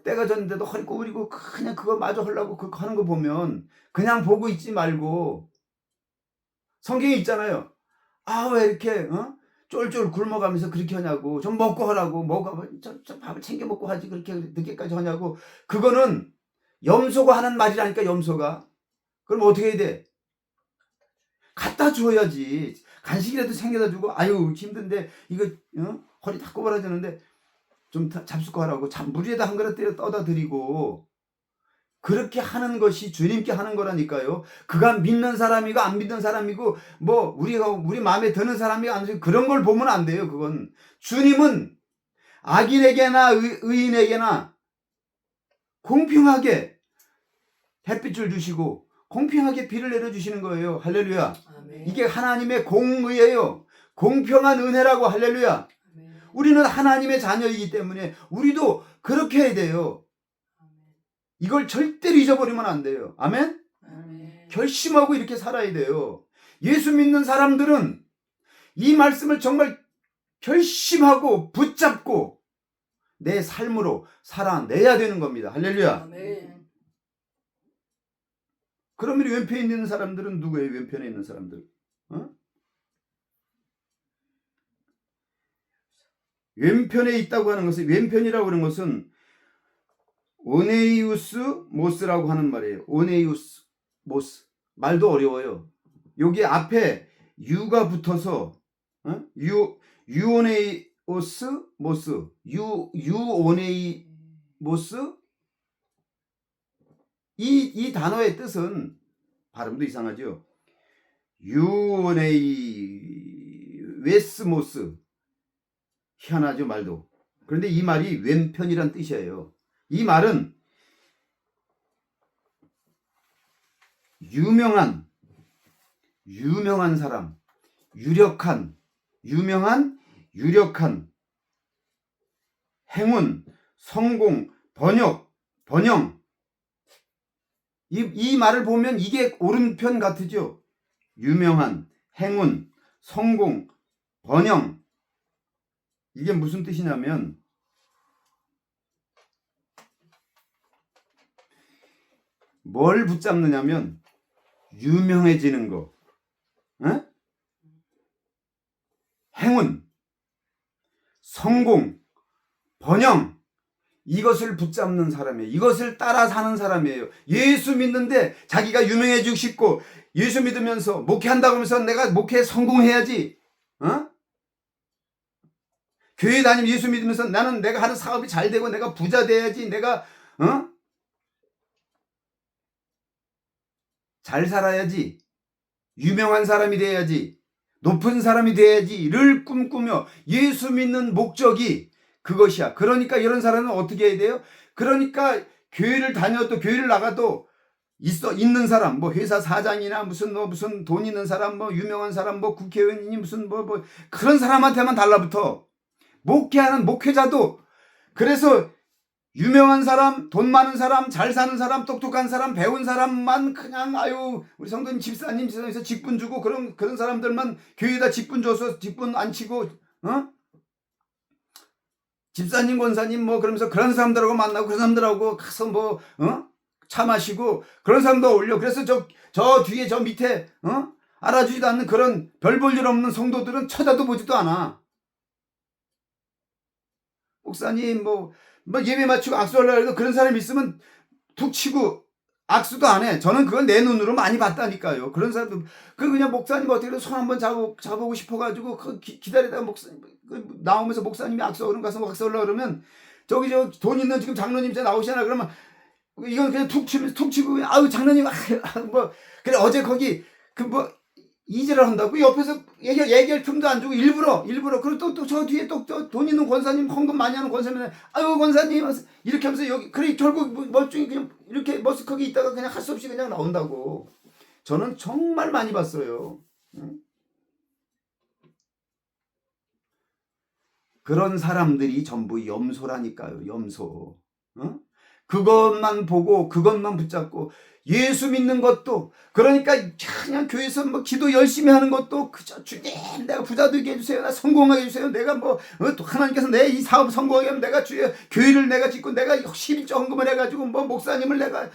Speaker 1: 때가 졌는데도 허리 구부리고 그냥 그거 마저 하려고 그거 하는 거 보면 그냥 보고 있지 말고, 성경에 있잖아요. 왜 이렇게 쫄쫄 굶어가면서 그렇게 하냐고. 좀 먹고 하라고. 저 밥을 챙겨 먹고 하지 그렇게 늦게까지 하냐고. 그거는 염소가 하는 말이라니까. 염소가. 그럼 어떻게 해야 돼? 갖다 줘야지. 간식이라도 챙겨다 주고 아유 힘든데 이거 허리 다 꼬부라지는데 좀 잡숫고 하라고. 물 위에다 한 그릇 떠다 드리고. 그렇게 하는 것이 주님께 하는 거라니까요. 그가 믿는 사람이고 안 믿는 사람이고 우리 마음에 드는 사람이고 안 드는, 그런 걸 보면 안 돼요. 그건 주님은 악인에게나 의인에게나 공평하게 햇빛을 주시고 공평하게 비를 내려주시는 거예요. 할렐루야.
Speaker 2: 아멘.
Speaker 1: 이게 하나님의 공의예요. 공평한 은혜라고. 할렐루야.
Speaker 2: 아멘.
Speaker 1: 우리는 하나님의 자녀이기 때문에 우리도 그렇게 해야 돼요. 이걸 절대로 잊어버리면 안 돼요. 아멘?
Speaker 2: 아멘.
Speaker 1: 결심하고 이렇게 살아야 돼요. 예수 믿는 사람들은 이 말씀을 정말 결심하고 붙잡고 내 삶으로 살아내야 되는 겁니다. 할렐루야.
Speaker 2: 아멘.
Speaker 1: 그러면 왼편에 있는 사람들은 누구예요? 왼편에 있는 사람들. 왼편에 있다고 하는 것은, 왼편이라고 하는 것은 오네이우스 모스라고 하는 말이에요. 오네이우스 모스. 말도 어려워요. 여기 앞에 유가 붙어서 유오네이오스 모스. 유오네이모스. 이 단어의 뜻은 발음도 이상하죠. 유오네이웨스모스. 희한하죠, 말도. 그런데 이 말이 왼편이란 뜻이에요. 이 말은 유명한 사람, 유력한 행운, 성공, 번영. 이 말을 보면 이게 오른편 같으죠. 유명한, 행운, 성공, 번영. 이게 무슨 뜻이냐면 뭘 붙잡느냐면 유명해지는 거, 행운, 성공, 번영. 이것을 붙잡는 사람이에요. 이것을 따라 사는 사람이에요. 예수 믿는데 자기가 유명해지고 싶고 예수 믿으면서 목회한다고 하면서 내가 목회에 성공해야지. 어? 교회 다니면 예수 믿으면서 나는 내가 하는 사업이 잘 되고 내가 부자 돼야지. 내가 잘 살아야지. 유명한 사람이 돼야지. 높은 사람이 돼야지를 꿈꾸며 예수 믿는 목적이 그것이야. 그러니까 이런 사람은 어떻게 해야 돼요? 그러니까 교회를 다녀도 교회를 나가도 있는 사람, 뭐 회사 사장이나 무슨 돈 있는 사람, 뭐 유명한 사람, 뭐 국회의원이니 무슨 그런 사람한테만 달라붙어. 목회하는 목회자도 그래서 유명한 사람, 돈 많은 사람, 잘 사는 사람, 똑똑한 사람, 배운 사람만 그냥 아유 우리 성도님 집사님에서 직분 주고 그런 사람들만 교회에다 직분 줘서 직분 안 치고 집사님 권사님 뭐 그러면서 그런 사람들하고 만나고 그런 사람들하고 가서 차 마시고 그런 사람도 올려. 그래서 저 뒤에 저 밑에 알아주지도 않는 그런 별 볼 일 없는 성도들은 쳐다도 보지도 않아. 목사님 뭐 예배 마치고 악수하려고 해도 그런 사람이 있으면 툭 치고 악수도 안 해. 저는 그걸 내 눈으로 많이 봤다니까요. 그런 사람도 그냥 목사님 어떻게든 손 한번 잡아보고 싶어가지고 기다리다가 목사님 나오면서 목사님이 악수하러 가서 악수하려고 그러면 저기 돈 있는 지금 장로님 이제 나오시잖아. 그러면 이건 그냥 툭 치고 아유 장로님 뭐 그래 어제 거기 이질을 한다고 옆에서 얘기할 틈도 안 주고 일부러 그리고 또 저 뒤에 또 돈 있는 권사님 헌금 많이 하는 권사님 아유 권사님 이렇게 하면서 여기 그래 결국 멀쩡히 그냥 이렇게 머쓱하게 있다가 그냥 할 수 없이 그냥 나온다고. 저는 정말 많이 봤어요. 그런 사람들이 전부 염소라니까요. 염소. 그것만 보고 그것만 붙잡고 예수 믿는 것도 그러니까 그냥 교회에서 기도 열심히 하는 것도 그저 주님 내가 부자 되게 해주세요. 나 성공하게 해주세요. 내가 하나님께서 내 이 사업 성공하게 하면 내가 교회를 내가 짓고 내가 11조 헌금을 해가지고 목사님을 내가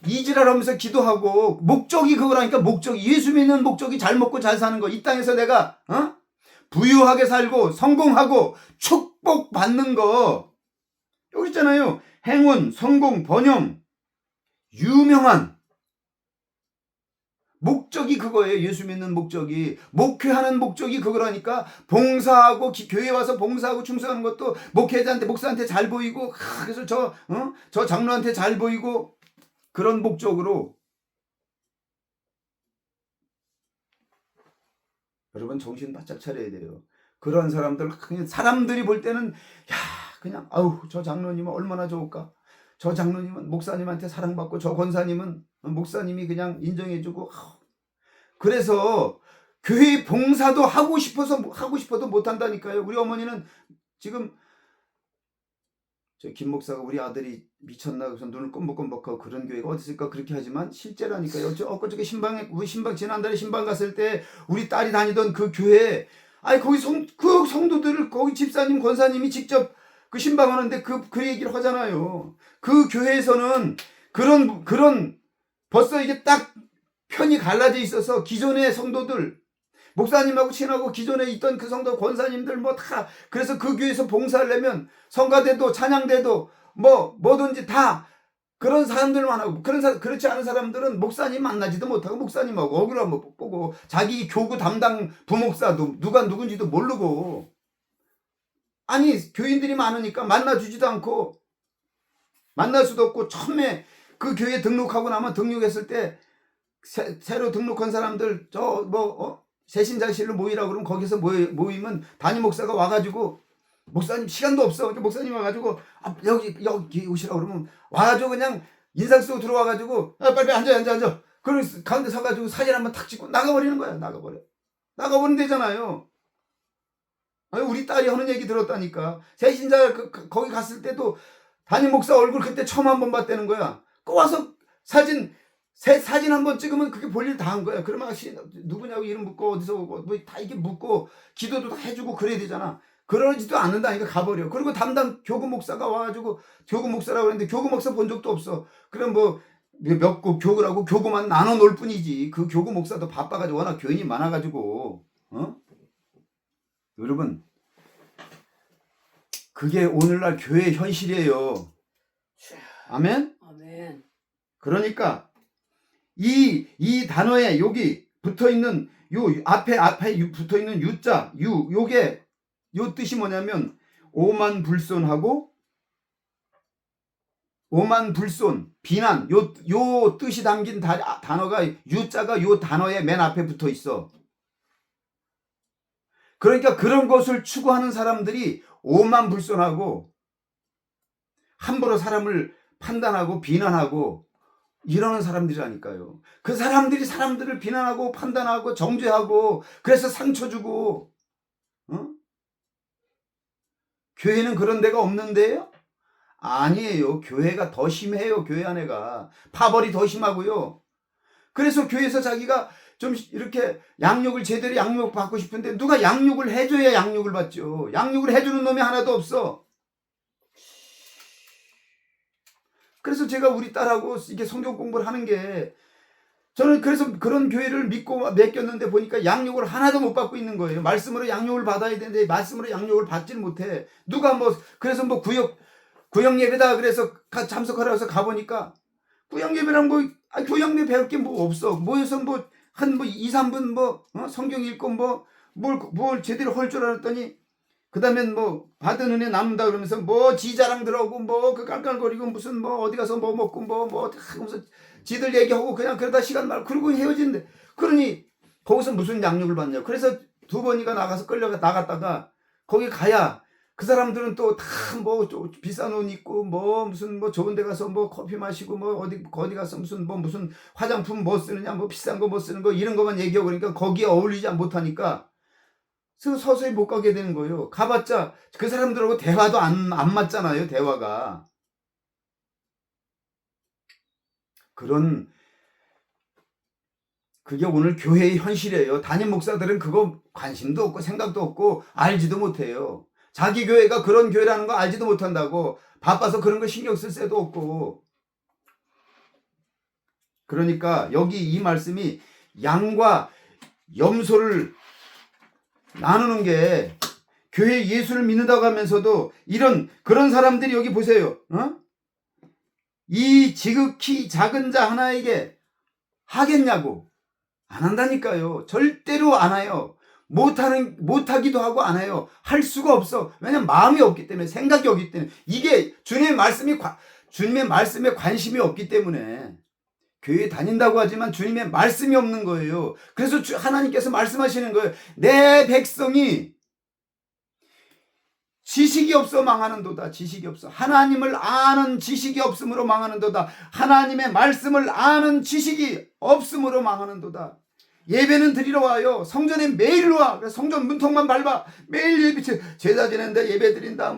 Speaker 1: 이지랄하면서 기도하고 목적이 그거라니까. 목적이 예수 믿는 목적이 잘 먹고 잘 사는 거. 이 땅에서 내가 부유하게 살고 성공하고 축복받는 거. 여기 있잖아요. 행운, 성공, 번영, 유명한 목적이 그거예요. 예수 믿는 목적이. 목회하는 목적이 그거라니까. 봉사하고 교회 와서 봉사하고 충성하는 것도 목회자한테 목사한테 잘 보이고 그래서 저 장로한테 잘 보이고 그런 목적으로. 여러분 정신 바짝 차려야 돼요. 그런 사람들 그냥 사람들이 볼 때는 그냥 아우 저 장로님은 얼마나 좋을까. 저 장로님은 목사님한테 사랑받고 저 권사님은 목사님이 그냥 인정해주고. 그래서 교회 봉사도 하고 싶어도 못한다니까요. 우리 어머니는 지금 저 김 목사가 우리 아들이 미쳤나 그래서 눈을 껌벅껌벅하고 그런 교회가 어디 있을까 그렇게 하지만 실제라니까요. 엊그저께 우리 지난달에 신방 갔을 때 우리 딸이 다니던 그 교회 거기 그 성도들을 거기 집사님 권사님이 직접 그 신방하는데 그 얘기를 하잖아요. 그 교회에서는 그런 벌써 이게 딱 편이 갈라져 있어서 기존의 성도들 목사님하고 친하고 기존에 있던 그 성도 권사님들 다 그래서 그 교회에서 봉사하려면 성가대도 찬양대도 뭐든지 다 그런 사람들만 하고 그렇지 않은 사람들은 목사님 만나지도 못하고 목사님하고 억울한 거 보고 자기 교구 담당 부목사도 누가 누군지도 모르고 교인들이 많으니까 만나주지도 않고 만날 수도 없고 처음에 그 교회에 등록하고 나면 등록했을 때 새로 등록한 사람들 새신자실로 모이라고 그러면 거기서 모이면 담임 목사가 와가지고 목사님 시간도 없어. 목사님 와가지고 여기 오시라고 그러면 와가지고 그냥 인상 쓰고 들어와가지고 빨리 앉아. 그래서 가운데 서가지고 사진 한번 탁 찍고 나가버리는 거야. 나가버리면 되잖아요. 우리 딸이 하는 얘기 들었다니까. 새신자 거기 갔을 때도 담임 목사 얼굴 그때 처음 한번 봤다는 거야. 와서 사진 한번 찍으면 그게 볼일 다 한 거야. 그러면 누구냐고 이름 묻고 어디서 오고 다 이게 묻고 기도도 다 해주고 그래야 되잖아. 그러지도 않는다니까 가버려. 그리고 담당 교구 목사가 와가지고 교구 목사라고 했는데 교구 목사 본 적도 없어. 그럼 몇 국 교구라고 교구만 나눠 놓을 뿐이지. 그 교구 목사도 바빠가지고 워낙 교인이 많아가지고 여러분 그게 오늘날 교회의 현실이에요. 아멘?
Speaker 2: 아멘.
Speaker 1: 그러니까 이 단어에 여기 붙어 있는 요 앞에 붙어 있는 유자, 요게 요 뜻이 뭐냐면 오만불손하고 오만불손, 비난, 요 뜻이 담긴 단어가 유자가 요 단어의 맨 앞에 붙어 있어. 그러니까 그런 것을 추구하는 사람들이 오만불손하고 함부로 사람을 판단하고 비난하고 이러는 사람들이라니까요. 그 사람들이 사람들을 비난하고 판단하고 정죄하고 그래서 상처 주고, 어? 교회는 그런 데가 없는데요? 아니에요. 교회가 더 심해요. 교회 안에가 파벌이 더 심하고요. 그래서 교회에서 자기가 좀 이렇게 양육을 제대로 양육 받고 싶은데 누가 양육을 해줘야 양육을 받죠. 양육을 해주는 놈이 하나도 없어. 그래서 제가 우리 딸하고 이게 성경 공부를 하는 게, 저는 그래서 그런 교회를 믿고 맡겼는데 보니까 양육을 하나도 못 받고 있는 거예요. 말씀으로 양육을 받아야 되는데 말씀으로 양육을 받지를 못해. 누가 뭐 그래서 뭐 구역 예배다 그래서 참석하라 해서 가보니까 구역 예배랑 뭐 구역 예배 배울 게 뭐 없어. 모여서 뭐 한 2, 3분 성경 읽고 뭘 제대로 할 줄 알았더니 그다음엔 뭐 받은 은혜 나눈다 그러면서 뭐 지자랑 들어오고 뭐 그 깔깔거리고 무슨 뭐 어디 가서 뭐 먹고 뭐 하면서 지들 얘기하고 그냥 그러다 시간 말고 그러고 헤어진대. 그러니 거기서 무슨 양육을 받냐. 그래서 2번이가 나가서 끌려가 나갔다가 거기 가야 그 사람들은 또 다 뭐 비싼 옷 입고 뭐 무슨 뭐 좋은 데 가서 뭐 커피 마시고 뭐 어디 가서 무슨 화장품 뭐 쓰느냐 뭐 비싼 거 뭐 쓰는 거 이런 것만 얘기하고 그러니까 거기에 어울리지 못하니까 서서히 못 가게 되는 거예요. 가봤자 그 사람들하고 대화도 안 맞잖아요. 대화가. 그게 오늘 교회의 현실이에요. 담임 목사들은 그거 관심도 없고 생각도 없고 알지도 못해요. 자기 교회가 그런 교회라는 거 알지도 못한다고. 바빠서 그런 거 신경 쓸 새도 없고. 그러니까 여기 이 말씀이 양과 염소를 나누는 게, 교회 예수를 믿는다고 하면서도 그런 사람들이 여기 보세요. 이 지극히 작은 자 하나에게 하겠냐고. 안 한다니까요. 절대로 안 해요. 못하기도 하고 안 해요. 할 수가 없어. 왜냐면 마음이 없기 때문에, 생각이 없기 때문에. 이게 주님의 말씀에 관심이 없기 때문에. 교회 다닌다고 하지만 주님의 말씀이 없는 거예요. 그래서 하나님께서 말씀하시는 거예요. 내 백성이 지식이 없어 망하는도다. 지식이 없어. 하나님을 아는 지식이 없으므로 망하는도다. 하나님의 말씀을 아는 지식이 없으므로 망하는도다. 예배는 드리러 와요. 성전에 매일 와. 성전 문턱만 밟아. 매일 예배 제사 지낸다. 예배 드린다.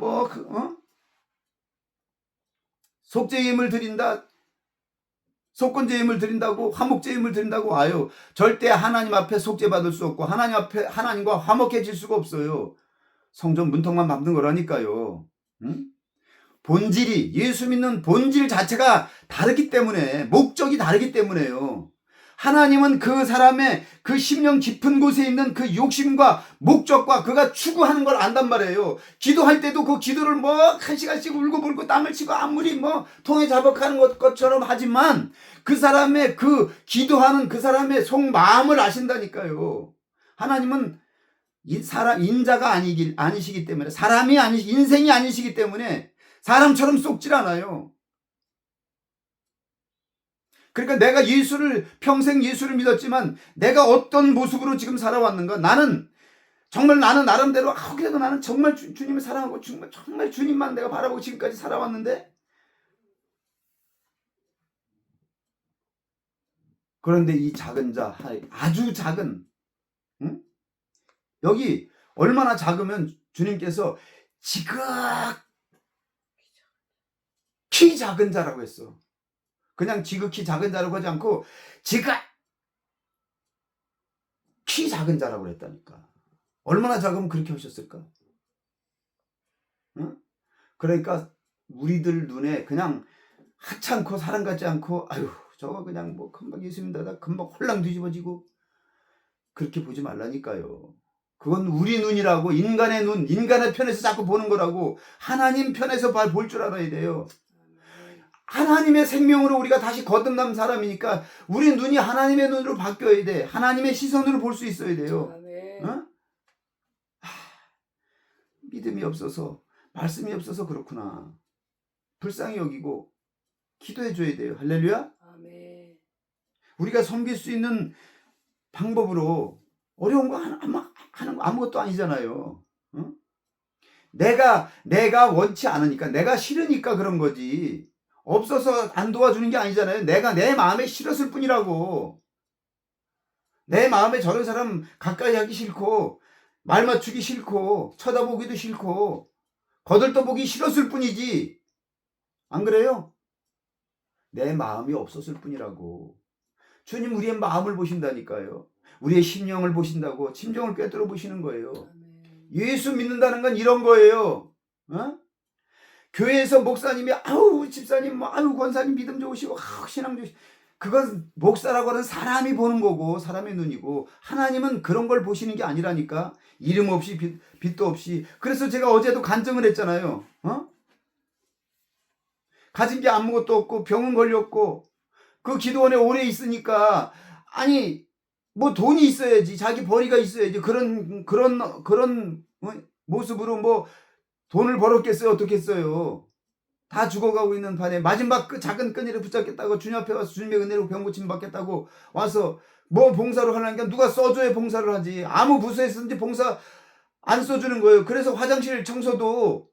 Speaker 1: 속죄임을 드린다. 속건제임을 드린다고, 화목제임을 드린다고 와요. 절대 하나님 앞에 속죄받을 수 없고 하나님과 화목해질 수가 없어요. 성전 문턱만 밟는 거라니까요. 본질이, 예수 믿는 본질 자체가 다르기 때문에, 목적이 다르기 때문에요. 하나님은 그 사람의 그 심령 깊은 곳에 있는 그 욕심과 목적과 그가 추구하는 걸 안단 말이에요. 기도할 때도 그 기도를 1시간씩 울고불고 땀을 치고 아무리 통에 자복하는 것처럼 하지만 그 사람의 그 기도하는 그 사람의 속마음을 아신다니까요. 하나님은 인자가 아니시기 때문에, 인생이 아니시기 때문에 사람처럼 속질 않아요. 그러니까 내가 평생 예수를 믿었지만 내가 어떤 모습으로 지금 살아왔는가? 나는 나름대로 그래도 나는 정말 주님을 사랑하고 정말 주님만 내가 바라보고 지금까지 살아왔는데, 그런데 이 작은 자, 아주 작은, 여기 얼마나 작으면 주님께서 지극히 작은 자라고 했어. 그냥 지극히 작은 자라고 하지 않고 지극히 작은 자라고 그랬다니까. 얼마나 작으면 그렇게 하셨을까? 그러니까 우리들 눈에 그냥 하찮고 사람 같지 않고, 아유 저거 그냥 금방 예수 믿다가 금방 홀랑 뒤집어지고 그렇게 보지 말라니까요. 그건 우리 눈이라고, 인간의 눈, 인간의 편에서 자꾸 보는 거라고. 하나님 편에서 볼 줄 알아야 돼요.
Speaker 2: 아멘.
Speaker 1: 하나님의 생명으로 우리가 다시 거듭난 사람이니까 우리 눈이 하나님의 눈으로 바뀌어야 돼. 하나님의 시선으로 볼 수 있어야 돼요.
Speaker 2: 아멘.
Speaker 1: 어? 믿음이 없어서, 말씀이 없어서 그렇구나. 불쌍히 여기고 기도해 줘야 돼요. 할렐루야.
Speaker 2: 아멘.
Speaker 1: 우리가 섬길 수 있는 방법으로 어려운 거 하는 거 아무것도 아니잖아요. 어? 내가 원치 않으니까, 내가 싫으니까 그런 거지. 없어서 안 도와주는 게 아니잖아요. 내가 내 마음에 싫었을 뿐이라고. 내 마음에 저런 사람 가까이 하기 싫고, 말 맞추기 싫고, 쳐다보기도 싫고, 거들떠보기 싫었을 뿐이지. 안 그래요? 내 마음이 없었을 뿐이라고. 주님 우리의 마음을 보신다니까요. 우리의 심령을 보신다고, 심정을 꿰뚫어 보시는 거예요.
Speaker 2: 아멘.
Speaker 1: 예수 믿는다는 건 이런 거예요. 어? 교회에서 목사님이 아우 집사님 아우 권사님 믿음 좋으시고 신앙 좋으시고, 그건 목사라고 하는 사람이 보는 거고 사람의 눈이고, 하나님은 그런 걸 보시는 게 아니라니까. 이름 없이 빛도 없이. 그래서 제가 어제도 간증을 했잖아요. 어? 가진 게 아무것도 없고 병은 걸렸고 그 기도원에 오래 있으니까, 아니 뭐 돈이 있어야지, 자기 벌이가 있어야지, 그런 모습으로 뭐 돈을 벌었겠어요? 어떻겠어요? 다 죽어가고 있는 판에 마지막 그 작은 끈이를 붙잡겠다고 주님 앞에 와서 주님의 은혜로 병 고침 받겠다고 와서 뭐 봉사를 하려는 게, 누가 써줘야 봉사를 하지. 아무 부서에 쓰든지 봉사 안 써주는 거예요. 그래서 화장실 청소도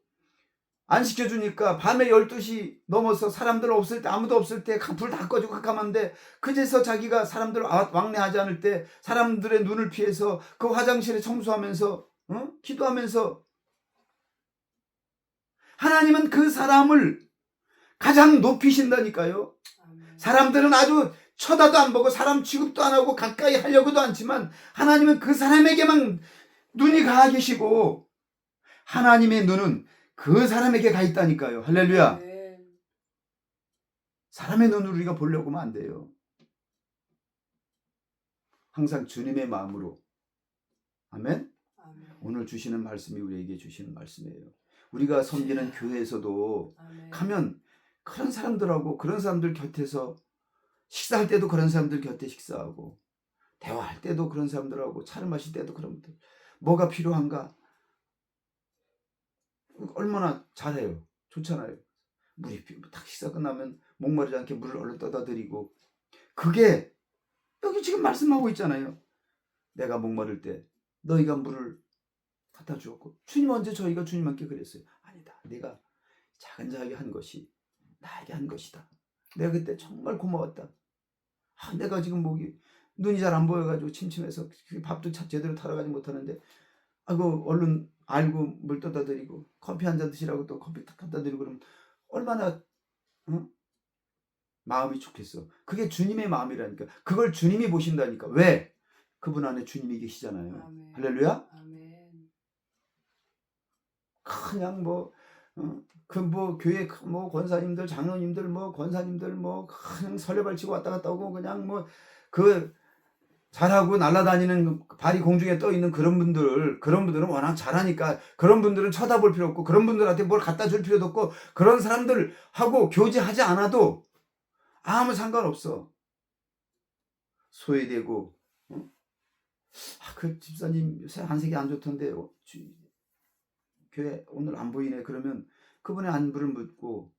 Speaker 1: 안 시켜주니까 밤에 12시 넘어서 사람들 없을 때, 아무도 없을 때 불 다 꺼지고 깜깜한데, 그제서 자기가 사람들 왕래하지 않을 때 사람들의 눈을 피해서 그 화장실에 청소하면서 기도하면서, 하나님은 그 사람을 가장 높이신다니까요.
Speaker 2: 아멘.
Speaker 1: 사람들은 아주 쳐다도 안 보고 사람 취급도 안 하고 가까이 하려고도 않지만, 하나님은 그 사람에게만 눈이 가 계시고 하나님의 눈은 그 사람에게 가 있다니까요. 할렐루야.
Speaker 2: 아멘.
Speaker 1: 사람의 눈으로 우리가 보려고 하면 안 돼요. 항상 주님의 마음으로. 아멘.
Speaker 2: 아멘.
Speaker 1: 오늘 주시는 말씀이 우리에게 주시는 말씀이에요. 우리가 섬기는 교회에서도
Speaker 2: 아멘.
Speaker 1: 가면 그런 사람들하고, 그런 사람들 곁에서 식사할 때도 그런 사람들 곁에 식사하고, 대화할 때도 그런 사람들하고, 차를 마실 때도 그런 분들, 뭐가 필요한가, 얼마나 잘해요. 좋잖아요. 물이 딱 식사 끝나면 목마르지 않게 물을 얼른 떠다 드리고. 그게 여기 지금 말씀하고 있잖아요. 내가 목마를 때 너희가 물을 갖다 주었고. 주님 언제 저희가 주님께 그랬어요? 아니다. 네가 작은 자에게 한 것이 나에게 한 것이다. 내가 그때 정말 고마웠다. 내가 지금 눈이 잘 안 보여가지고 침침해서 밥도 제대로 타러 가지 못하는데, 아이고 얼른 알고 물 떠다 드리고 커피 한 잔 드시라고 또 커피 딱 갖다 드리고, 그러면 얼마나 마음이 좋겠어. 그게 주님의 마음이라니까. 그걸 주님이 보신다니까. 왜? 그분 안에 주님이 계시잖아요.
Speaker 2: 아멘.
Speaker 1: 할렐루야.
Speaker 2: 아멘.
Speaker 1: 그냥 교회 권사님들, 장로님들, 권사님들 그냥 설레발치고 왔다 갔다 오고, 그냥 잘하고 날아다니는 발이 공중에 떠 있는 그런 분들은 워낙 잘하니까 그런 분들은 쳐다볼 필요 없고, 그런 분들한테 뭘 갖다 줄 필요도 없고, 그런 사람들하고 교제하지 않아도 아무 상관없어. 소외되고, 그 집사님 요새 안색이 안 좋던데 교회 오늘 안 보이네. 그러면 그분의 안부를 묻고,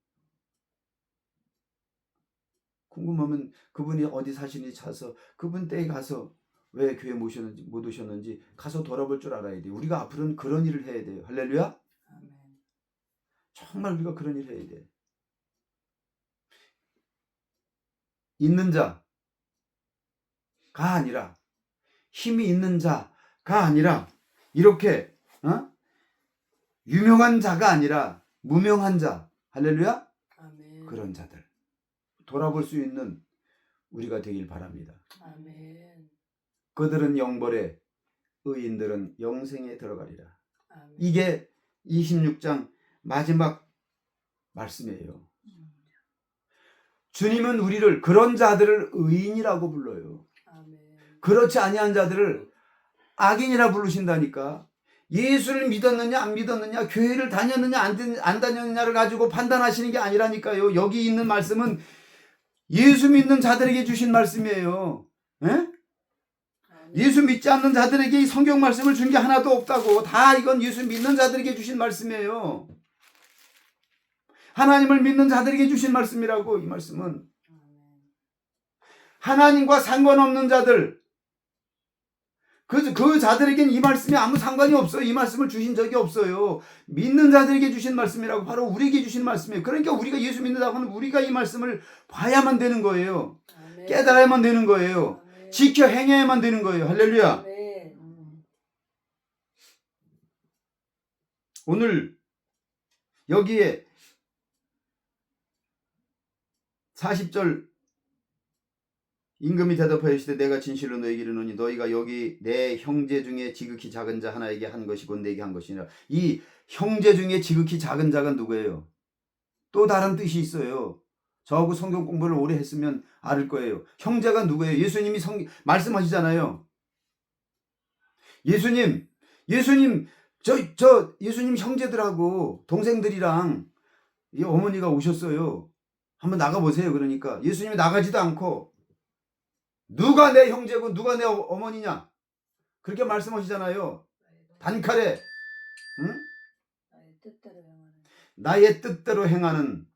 Speaker 1: 궁금하면 그분이 어디 사시는지 찾아서 그분 댁에 가서 왜 교회 못 오셨는지 가서 돌아볼 줄 알아야 돼요. 우리가 앞으로는 그런 일을 해야 돼요. 할렐루야.
Speaker 2: 아멘.
Speaker 1: 정말 우리가 그런 일을 해야 돼. 있는 자가 아니라, 힘이 있는 자가 아니라, 이렇게 유명한 자가 아니라 무명한 자. 할렐루야.
Speaker 2: 아멘.
Speaker 1: 그런 자들 돌아볼 수 있는 우리가 되길 바랍니다.
Speaker 2: 아멘.
Speaker 1: 그들은 영벌에, 의인들은 영생에 들어가리라.
Speaker 2: 아멘.
Speaker 1: 이게 26장 마지막 말씀이에요. 주님은 우리를, 그런 자들을 의인이라고 불러요.
Speaker 2: 아멘.
Speaker 1: 그렇지 아니한 자들을 악인이라 부르신다니까. 예수를 믿었느냐 안 믿었느냐, 교회를 다녔느냐 안 다녔느냐를 가지고 판단하시는 게 아니라니까요. 여기 있는 말씀은 예수 믿는 자들에게 주신 말씀이에요. 예?
Speaker 2: 아멘.
Speaker 1: 예수 믿지 않는 자들에게 이 성경 말씀을 준 게 하나도 없다고. 다 이건 예수 믿는 자들에게 주신 말씀이에요. 하나님을 믿는 자들에게 주신 말씀이라고. 이 말씀은
Speaker 2: 아멘.
Speaker 1: 하나님과 상관없는 자들, 그 자들에겐 이 말씀이 아무 상관이 없어요. 이 말씀을 주신 적이 없어요. 믿는 자들에게 주신 말씀이라고. 바로 우리에게 주신 말씀이에요. 그러니까 우리가 예수 믿는다고 하면 우리가 이 말씀을 봐야만 되는 거예요.
Speaker 2: 아멘.
Speaker 1: 깨달아야만 되는 거예요.
Speaker 2: 아멘.
Speaker 1: 지켜 행해야만 되는 거예요. 할렐루야.
Speaker 2: 아멘.
Speaker 1: 오늘 여기에 40절 임금이 대답하여 이르시되 내가 진실로 너희에게 이르노니 너희가 여기 내 형제 중에 지극히 작은 자 하나에게 한 것이고 내게 한 것이니라. 이 형제 중에 지극히 작은 자가 누구예요? 또 다른 뜻이 있어요. 저하고 성경 공부를 오래 했으면 알 거예요. 형제가 누구예요? 예수님이 말씀하시잖아요. 예수님 예수님 형제들하고 동생들이랑 이 어머니가 오셨어요. 한번 나가보세요. 그러니까 예수님이 나가지도 않고 누가 내 형제고 누가 내 어머니냐 그렇게 말씀하시잖아요. 단칼에 응? 나의 뜻대로 행하는.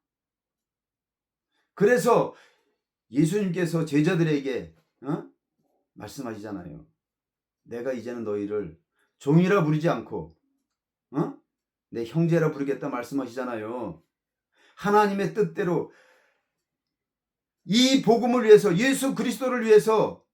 Speaker 1: 그래서 예수님께서 제자들에게 말씀하시잖아요. 내가 이제는 너희를 종이라 부르지 않고 내 형제라 부르겠다 말씀하시잖아요. 하나님의 뜻대로 이 복음을 위해서, 예수 그리스도를 위해서